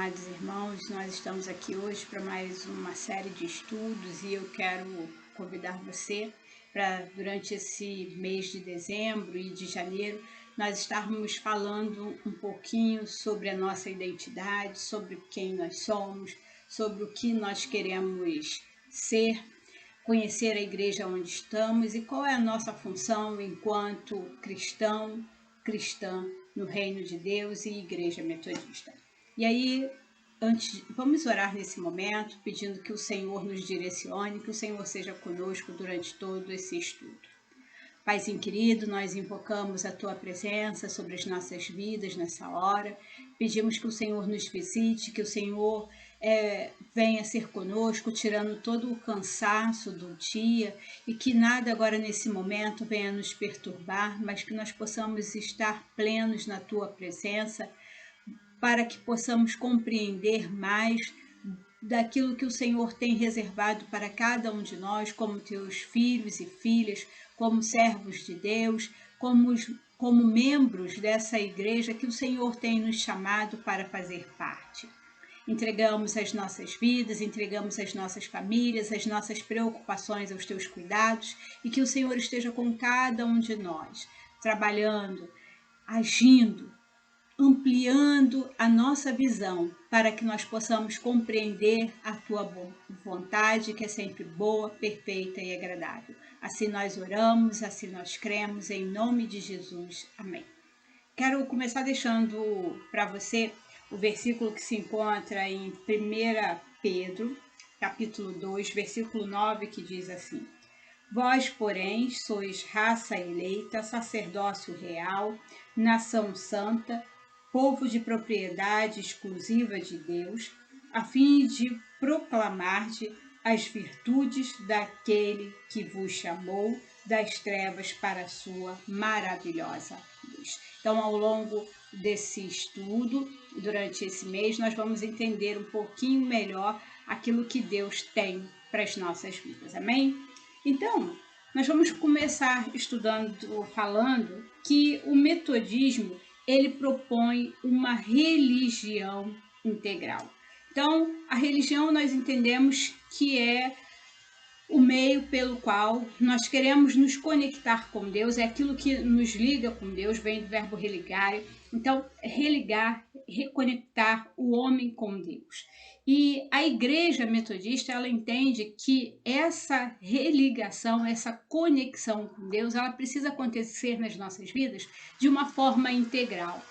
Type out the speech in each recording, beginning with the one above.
amados irmãos, nós estamos aqui hoje para mais uma série de estudos e eu quero convidar você para, durante esse mês de dezembro e de janeiro, nós estarmos falando um pouquinho sobre a nossa identidade, sobre quem nós somos, sobre o que nós queremos ser, conhecer a igreja onde estamos e qual é a nossa função enquanto cristão, cristã no reino de Deus e igreja metodista. E aí, vamos orar nesse momento, pedindo que o Senhor nos direcione, que o Senhor seja conosco durante todo esse estudo. Paizinho querido, nós invocamos a Tua presença sobre as nossas vidas nessa hora. Pedimos que o Senhor nos visite, que o Senhor venha ser conosco, tirando todo o cansaço do dia e que nada agora nesse momento venha nos perturbar, mas que nós possamos estar plenos na Tua presença, para que possamos compreender mais daquilo que o Senhor tem reservado para cada um de nós, como teus filhos e filhas, como servos de Deus, como membros dessa igreja que o Senhor tem nos chamado para fazer parte. Entregamos as nossas vidas, entregamos as nossas famílias, as nossas preocupações aos teus cuidados e que o Senhor esteja com cada um de nós, trabalhando, agindo, ampliando a nossa visão para que nós possamos compreender a Tua vontade, que é sempre boa, perfeita e agradável. Assim nós oramos, assim nós cremos, em nome de Jesus. Amém. Quero começar deixando para você o versículo que se encontra em 1 Pedro, capítulo 2, versículo 9, que diz assim: Vós, porém, sois raça eleita, sacerdócio real, nação santa, povo de propriedade exclusiva de Deus, a fim de proclamar-te as virtudes daquele que vos chamou das trevas para a sua maravilhosa luz. Então, ao longo desse estudo, durante esse mês, nós vamos entender um pouquinho melhor aquilo que Deus tem para as nossas vidas. Amém? Então, nós vamos começar falando que o metodismo, ele propõe uma religião integral. Então, a religião nós entendemos que é o meio pelo qual nós queremos nos conectar com Deus, é aquilo que nos liga com Deus, vem do verbo religar. Então, religar, reconectar o homem com Deus. E a igreja metodista, ela entende que essa religação, essa conexão com Deus, ela precisa acontecer nas nossas vidas de uma forma integral,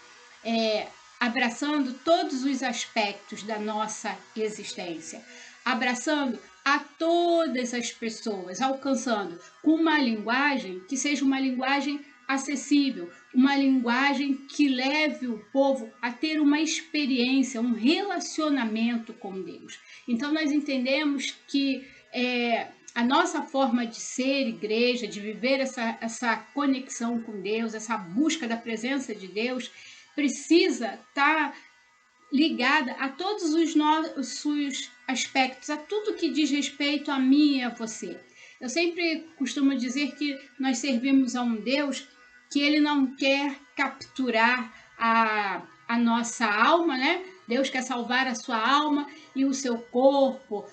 abraçando todos os aspectos da nossa existência, abraçando a todas as pessoas, alcançando com uma linguagem que seja uma linguagem acessível, uma linguagem que leve o povo a ter uma experiência, um relacionamento com Deus. Então nós entendemos que a nossa forma de ser igreja, de viver essa conexão com Deus, essa busca da presença de Deus, precisa estar ligada a todos os nossos aspectos, a tudo que diz respeito a mim e a você. Eu sempre costumo dizer que nós servimos a um Deus que ele não quer capturar a nossa alma, né? Deus quer salvar a sua alma e o seu corpo,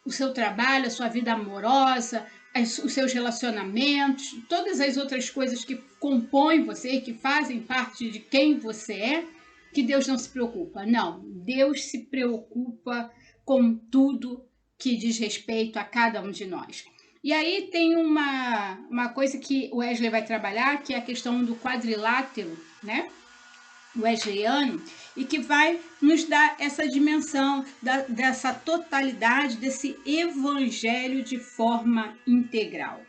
o seu trabalho, a sua vida amorosa, os seus relacionamentos, todas as outras coisas que compõem você, que fazem parte de quem você é, que Deus não se preocupa. Não, Deus se preocupa com tudo que diz respeito a cada um de nós. E aí tem uma coisa que o Wesley vai trabalhar, que é a questão do quadrilátero, né? Wesleyano, e que vai nos dar essa dimensão dessa totalidade, desse evangelho de forma integral.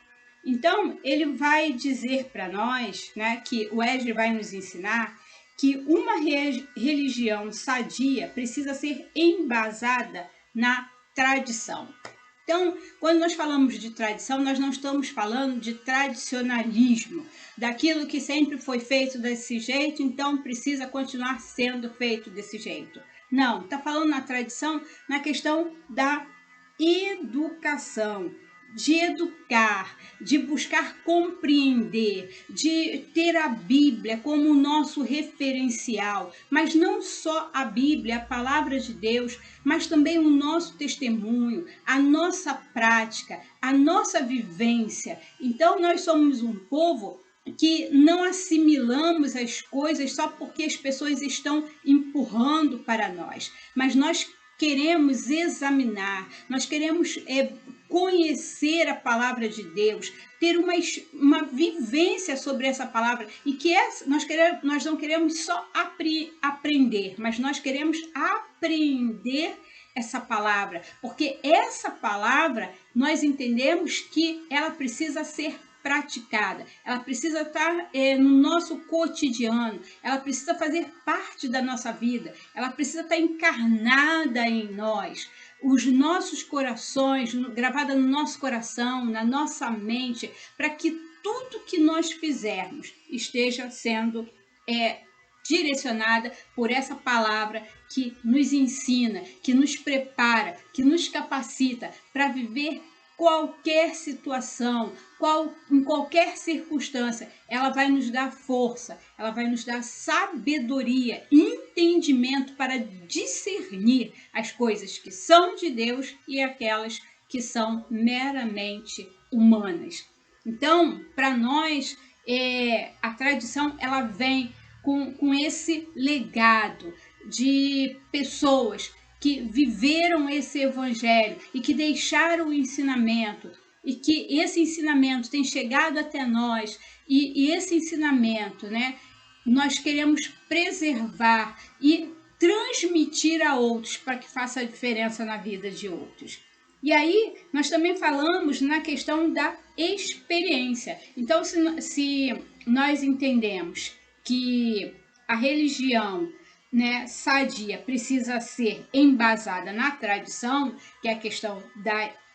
Então, ele vai dizer para nós, né, que o Wesley vai nos ensinar que uma religião sadia precisa ser embasada na tradição. Então, quando nós falamos de tradição, nós não estamos falando de tradicionalismo, daquilo que sempre foi feito desse jeito, então precisa continuar sendo feito desse jeito. Não, está falando na tradição, na questão da educação, de educar, de buscar compreender, de ter a Bíblia como nosso referencial, mas não só a Bíblia, a palavra de Deus, mas também o nosso testemunho, a nossa prática, a nossa vivência. Então, nós somos um povo que não assimilamos as coisas só porque as pessoas estão empurrando para nós, mas nós queremos examinar, nós queremos conhecer a palavra de Deus, ter uma vivência sobre essa palavra, e que nós não queremos só aprender, mas nós queremos aprender essa palavra, porque essa palavra nós entendemos que ela precisa ser praticada, ela precisa estar no nosso cotidiano, ela precisa fazer parte da nossa vida, ela precisa estar encarnada em nós, os nossos corações, gravada no nosso coração, na nossa mente, para que tudo que nós fizermos esteja sendo direcionada por essa palavra que nos ensina, que nos prepara, que nos capacita para viver qualquer situação, em qualquer circunstância. Ela vai nos dar força, ela vai nos dar sabedoria, entendimento para discernir as coisas que são de Deus e aquelas que são meramente humanas. Então, para nós, a tradição ela vem com esse legado de pessoas que viveram esse evangelho e que deixaram o ensinamento, e que esse ensinamento tem chegado até nós, e esse ensinamento, né, nós queremos preservar e transmitir a outros para que faça a diferença na vida de outros. E aí, nós também falamos na questão da experiência. Então, se nós entendemos que a religião, né, sadia precisa ser embasada na tradição, que é a questão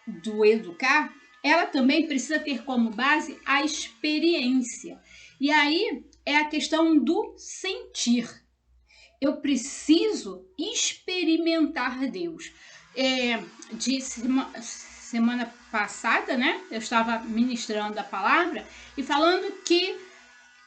do educar, ela também precisa ter como base a experiência. E aí é a questão do sentir. Eu preciso experimentar Deus. Semana passada, né, eu estava ministrando a palavra e falando que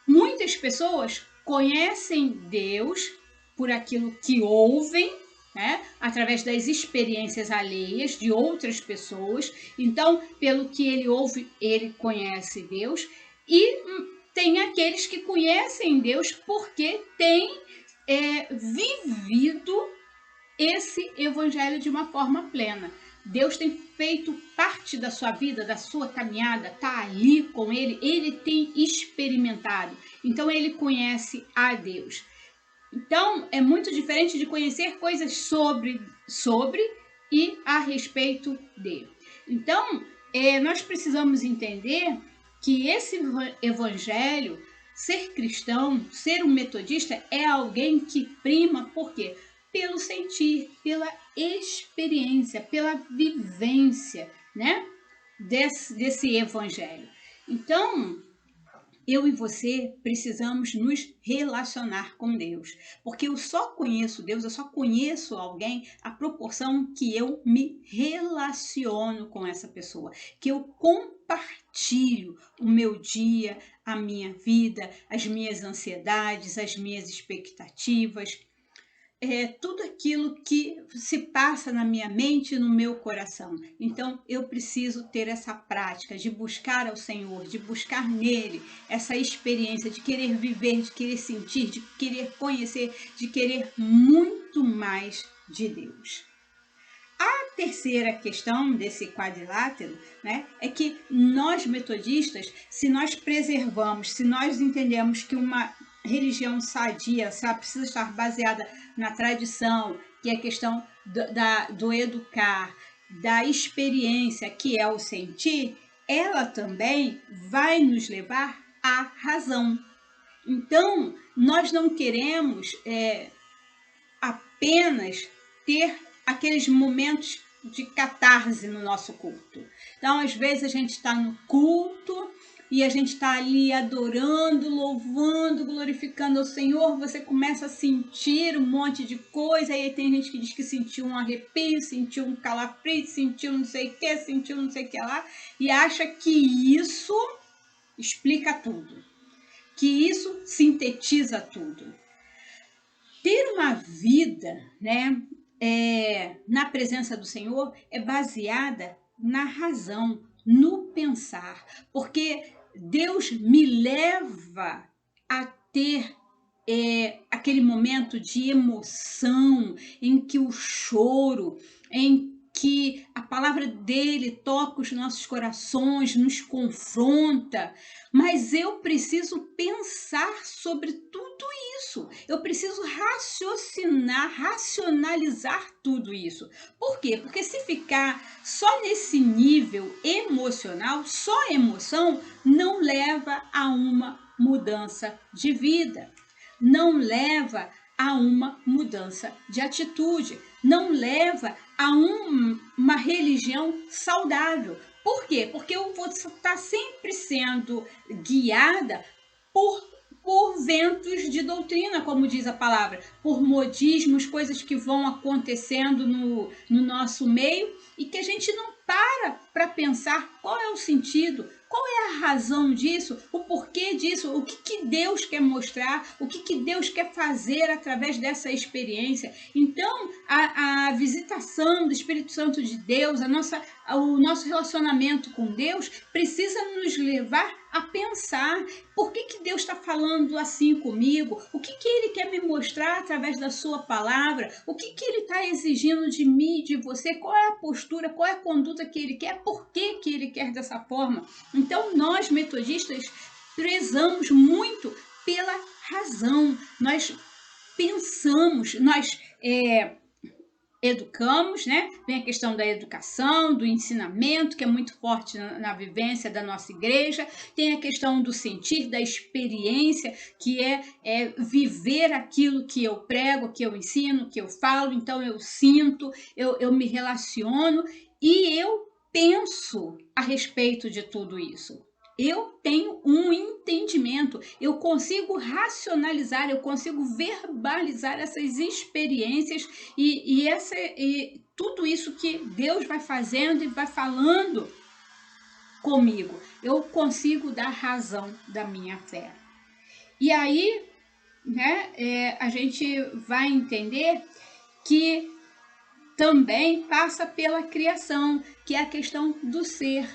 muitas pessoas conhecem Deus por aquilo que ouvem, né, através das experiências alheias de outras pessoas. Então, pelo que ele ouve, ele conhece Deus. E tem aqueles que conhecem Deus porque têm vivido esse evangelho de uma forma plena. Deus tem feito parte da sua vida, da sua caminhada, está ali com ele tem experimentado. Então, ele conhece a Deus. Então, é muito diferente de conhecer coisas sobre e a respeito de. Então, nós precisamos entender que esse evangelho, ser cristão, ser um metodista, é alguém que prima, por quê? Pelo sentir, pela experiência, pela vivência, né, desse evangelho. Então, eu e você precisamos nos relacionar com Deus, porque eu só conheço Deus, eu só conheço alguém à proporção que eu me relaciono com essa pessoa, que eu compartilho o meu dia, a minha vida, as minhas ansiedades, as minhas expectativas, tudo aquilo que se passa na minha mente e no meu coração. Então, eu preciso ter essa prática de buscar ao Senhor, de buscar nele essa experiência, de querer viver, de querer sentir, de querer conhecer, de querer muito mais de Deus. A terceira questão desse quadrilátero, né, é que nós metodistas, se nós preservamos, se nós entendemos que uma religião sadia, sabe, precisa estar baseada na tradição, que é a questão do educar, da experiência, que é o sentir, ela também vai nos levar à razão. Então, nós não queremos apenas ter aqueles momentos de catarse no nosso culto. Então, às vezes a gente está no culto, e a gente está ali adorando, louvando, glorificando ao Senhor, você começa a sentir um monte de coisa, aí tem gente que diz que sentiu um arrepio, sentiu um calafrio, sentiu não sei o que, sentiu não sei o que lá, e acha que isso explica tudo, que isso sintetiza tudo. Ter uma vida, né, na presença do Senhor é baseada na razão, no pensar, porque Deus me leva a ter aquele momento de emoção, em que o choro, em que a palavra dele toca os nossos corações, nos confronta, mas eu preciso pensar sobre tudo isso. Eu preciso raciocinar, racionalizar tudo isso. Por quê? Porque se ficar só nesse nível emocional, só emoção não leva a uma mudança de vida, não leva a uma mudança de atitude, não leva a uma religião saudável. Por quê? Porque eu vou estar sempre sendo guiada por ventos de doutrina, como diz a palavra, por modismos, coisas que vão acontecendo no nosso meio e que a gente não para pensar qual é o sentido, qual é a razão disso, o porquê disso, o que Deus quer mostrar, o que Deus quer fazer através dessa experiência. Então, a visitação do Espírito Santo de Deus, o nosso relacionamento com Deus precisa nos levar a pensar por que Deus está falando assim comigo, o que Ele quer me mostrar através da sua palavra, o que Ele está exigindo de mim, de você, qual é a postura, qual é a conduta que Ele quer, por que Ele quer dessa forma. Então, nós metodistas prezamos muito pela razão, nós pensamos, nós educamos, né? Vem a questão da educação, do ensinamento, que é muito forte na vivência da nossa igreja. Tem a questão do sentir, da experiência, que é viver aquilo que eu prego, que eu ensino, que eu falo. Então, eu sinto, eu me relaciono e eu penso a respeito de tudo isso. Eu tenho um entendimento, eu consigo racionalizar, eu consigo verbalizar essas experiências e tudo isso que Deus vai fazendo e vai falando comigo. Eu consigo dar razão da minha fé. E aí, né, a gente vai entender que também passa pela criação, que é a questão do ser.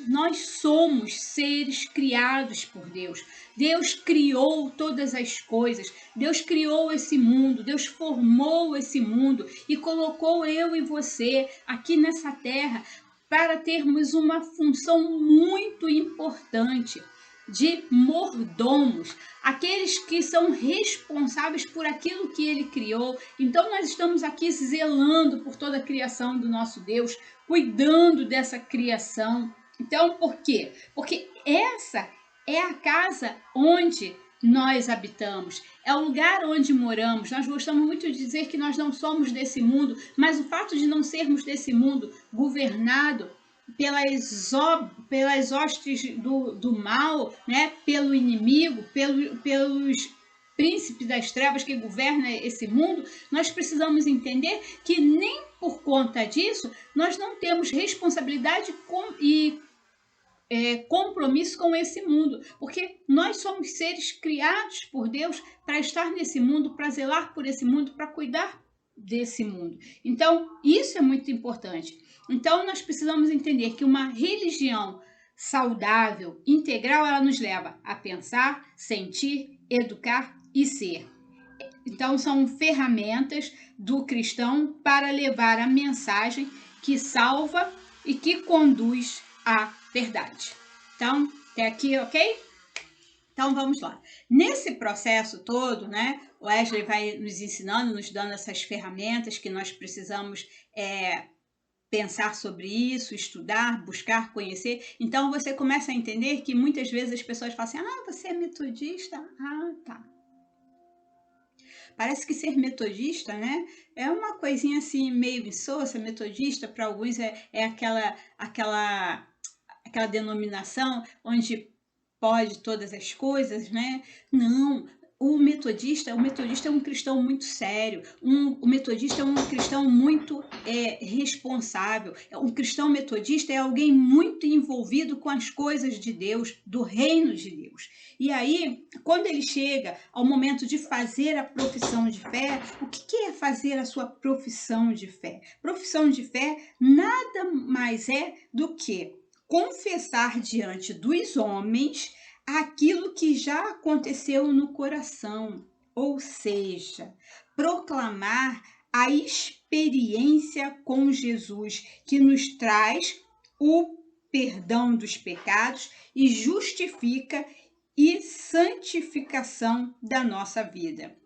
Nós somos seres criados por Deus. Deus criou todas as coisas. Deus criou esse mundo. Deus formou esse mundo e colocou eu e você aqui nessa terra para termos uma função muito importante de mordomos, aqueles que são responsáveis por aquilo que ele criou. Então nós estamos aqui zelando por toda a criação do nosso Deus, cuidando dessa criação. Então, por quê? Porque essa é a casa onde nós habitamos, é o lugar onde moramos. Nós gostamos muito de dizer que nós não somos desse mundo, mas o fato de não sermos desse mundo governado pelas hostes do mal, né? Pelo inimigo, pelos príncipes das trevas que governam esse mundo, nós precisamos entender que nem por conta disso nós não temos responsabilidade e compromisso com esse mundo, porque nós somos seres criados por Deus para estar nesse mundo, para zelar por esse mundo, para cuidar desse mundo. Então, isso é muito importante. Então, nós precisamos entender que uma religião saudável, integral, ela nos leva a pensar, sentir, educar e ser. Então, são ferramentas do cristão para levar a mensagem que salva e que conduz à verdade. Então, até aqui, ok? Então, vamos lá. Nesse processo todo, né, o Wesley vai nos ensinando, nos dando essas ferramentas que nós precisamos pensar sobre isso, estudar, buscar, conhecer. Então, você começa a entender que muitas vezes as pessoas falam assim, você é metodista? Ah, tá. Parece que ser metodista, né, é uma coisinha assim meio insossa. Metodista, para alguns, é aquela denominação onde pode todas as coisas, né? Não. O metodista é um cristão muito sério, o metodista é um cristão muito responsável. Um cristão metodista é alguém muito envolvido com as coisas de Deus, do reino de Deus. E aí, quando ele chega ao momento de fazer a profissão de fé, o que é fazer a sua profissão de fé? Profissão de fé nada mais é do que confessar diante dos homens aquilo que já aconteceu no coração, ou seja, proclamar a experiência com Jesus, que nos traz o perdão dos pecados e justifica e santificação da nossa vida.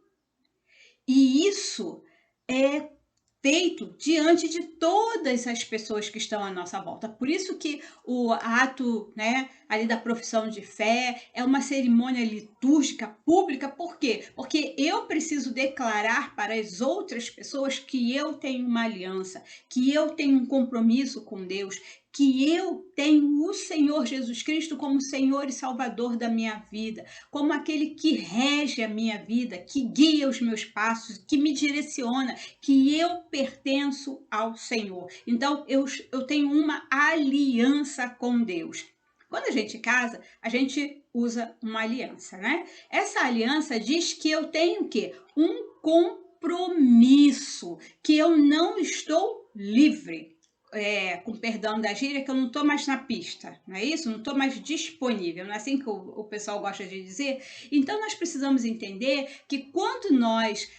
E isso é feito diante de todas as pessoas que estão à nossa volta. Por isso que o ato, né, ali da profissão de fé é uma cerimônia litúrgica pública. Por quê? Porque eu preciso declarar para as outras pessoas que eu tenho uma aliança, que eu tenho um compromisso com Deus, que eu tenho o Senhor Jesus Cristo como Senhor e Salvador da minha vida, como aquele que rege a minha vida, que guia os meus passos, que me direciona, que eu pertenço ao Senhor. Então, eu tenho uma aliança com Deus. Quando a gente casa, a gente usa uma aliança, né? Essa aliança diz que eu tenho o quê? Um compromisso, que eu não estou livre. Com perdão da gíria, que eu não estou mais na pista, não é isso? Não estou mais disponível, não é assim que o pessoal gosta de dizer? Então, nós precisamos entender que quando nós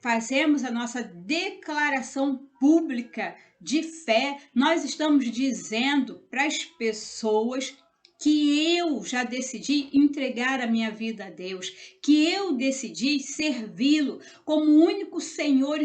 fazemos a nossa declaração pública de fé, nós estamos dizendo para as pessoas que eu já decidi entregar a minha vida a Deus, que eu decidi servi-lo como único Senhor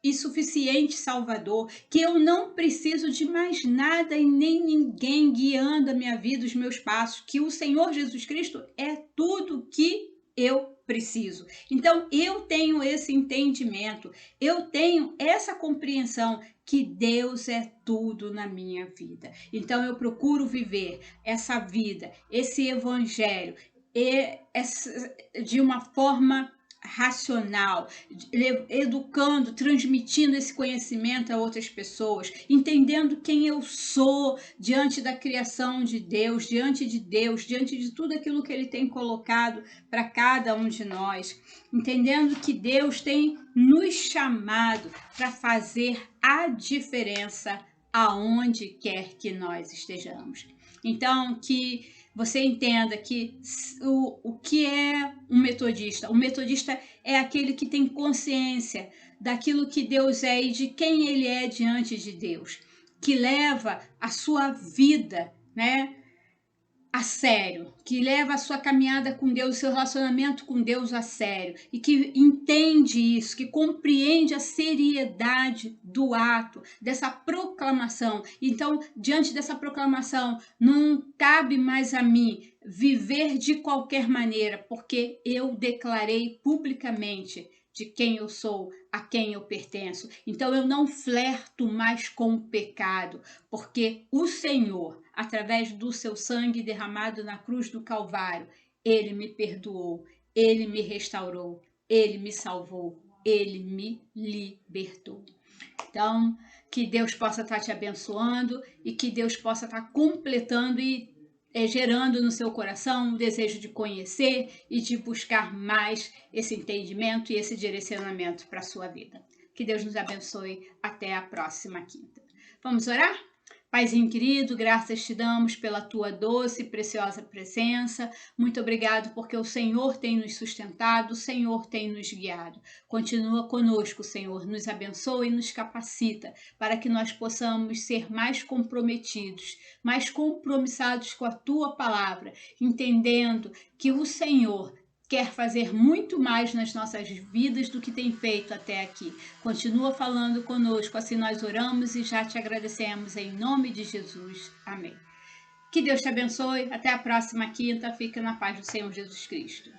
e suficiente Salvador, que eu não preciso de mais nada e nem ninguém guiando a minha vida, os meus passos, que o Senhor Jesus Cristo é tudo que eu preciso. Então, eu tenho esse entendimento, eu tenho essa compreensão que Deus é tudo na minha vida. Então, eu procuro viver essa vida, esse evangelho, de uma forma racional, educando, transmitindo esse conhecimento a outras pessoas, entendendo quem eu sou diante da criação de Deus, diante de tudo aquilo que Ele tem colocado para cada um de nós, entendendo que Deus tem nos chamado para fazer a diferença aonde quer que nós estejamos. Então, que você entenda que o que é um metodista? O metodista é aquele que tem consciência daquilo que Deus é e de quem ele é diante de Deus, que leva a sua vida, né, a sério, que leva a sua caminhada com Deus, o seu relacionamento com Deus a sério, e que entende isso, que compreende a seriedade do ato, dessa proclamação. Então, diante dessa proclamação, não cabe mais a mim viver de qualquer maneira, porque eu declarei publicamente de quem eu sou, a quem eu pertenço. Então eu não flerto mais com o pecado, porque o Senhor, através do seu sangue derramado na cruz do Calvário, Ele me perdoou, Ele me restaurou, Ele me salvou, Ele me libertou. Então, que Deus possa estar te abençoando e que Deus possa estar completando e gerando no seu coração um desejo de conhecer e de buscar mais esse entendimento e esse direcionamento para a sua vida. Que Deus nos abençoe. Até a próxima quinta. Vamos orar? Paizinho querido, graças te damos pela tua doce e preciosa presença. Muito obrigado porque o Senhor tem nos sustentado, o Senhor tem nos guiado. Continua conosco, Senhor, nos abençoa e nos capacita para que nós possamos ser mais comprometidos, mais compromissados com a tua palavra, entendendo que o Senhor quer fazer muito mais nas nossas vidas do que tem feito até aqui. Continua falando conosco, assim nós oramos e já te agradecemos em nome de Jesus. Amém. Que Deus te abençoe. Até a próxima quinta. Fica na paz do Senhor Jesus Cristo.